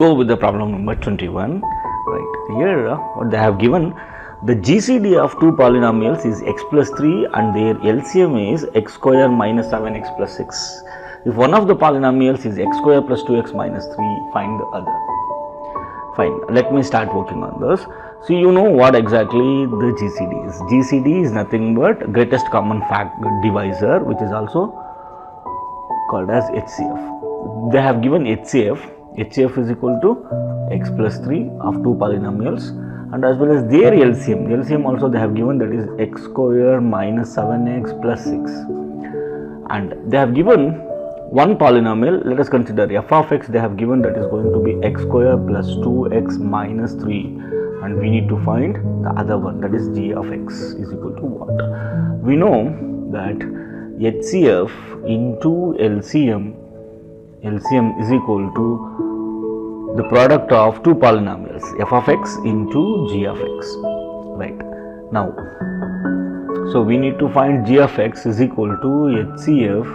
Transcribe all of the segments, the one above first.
Go with the problem number 21. Right here, what they have given, the GCD of two polynomials is x plus 3 and their LCM is x square minus 7x plus 6. If one of the polynomials is x square plus 2x minus 3, find the other. Fine, let me start working on this. So you know what exactly the GCD is. GCD is nothing but greatest common divisor, which is also called as HCF. They have given HCF. HCF is equal to x plus 3 of two polynomials, and as well as their LCM. LCM also they have given, that is x square minus 7x plus 6, and they have given one polynomial. Let us consider f of x. They have given that is going to be x square plus 2x minus 3, and we need to find the other one, that is g of x is equal to what? We know that HCF into LCM is equal to the product of two polynomials, f of x into g of x, right? Now, so we need to find g of x is equal to HCF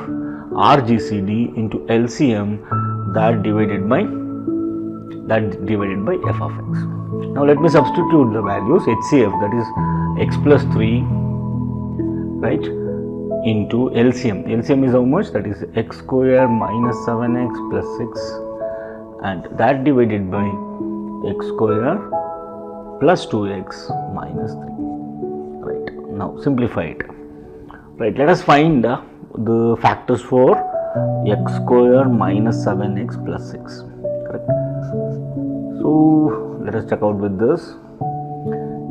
or GCD into LCM that divided by f of x. Now let me substitute the values. HCF, that is x plus 3, right, into LCM. LCM is how much? That is x square minus 7x plus 6, and that divided by x square plus 2x minus 3. Right. Now simplify it. Right. Let us find the factors for x square minus 7x plus 6. Correct. So let us check out with this.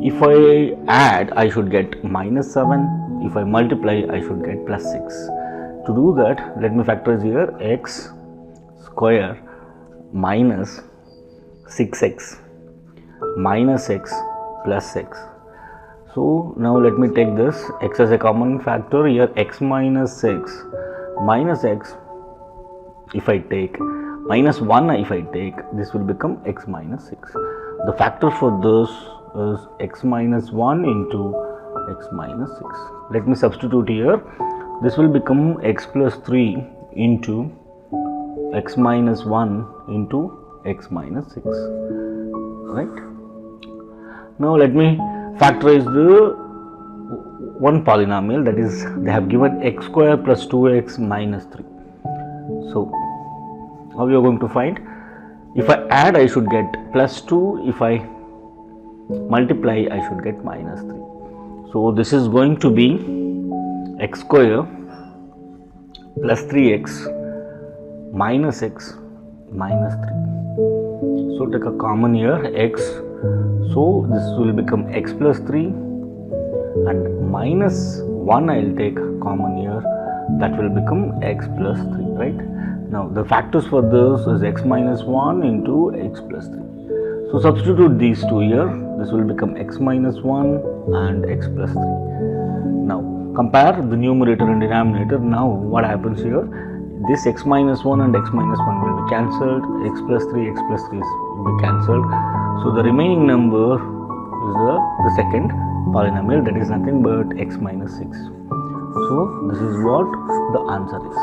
If I add, I should get minus 7. If I multiply, I should get plus 6. To do that, let me factorize here x square minus 6x minus x plus x. So now let me take this x as a common factor here, x minus 6 minus x. If I take minus 1, if I take, this will become x minus 6. The factor for this is x minus 1 into x minus 6. Let me substitute here. This will become x plus 3 into x minus 1 into x minus 6, right? Now let me factorize the one polynomial, that is they have given x square plus 2x minus 3. So how we are going to find? If I add, I should get plus 2. If I multiply, I should get minus 3. So this is going to be x square plus 3x minus x minus 3. So take a common here x. So this will become x plus 3, and minus 1 I will take common here, that will become x plus 3, right? Now the factors for this is x minus 1 into x plus 3. So substitute these two here. This will become x minus 1 and x plus 3. Now compare the numerator and denominator. Now what happens here? This x minus 1 and x minus 1 will be cancelled. X plus 3 will be cancelled. So the remaining number is the second polynomial, that is nothing but x minus 6. So this is what the answer is.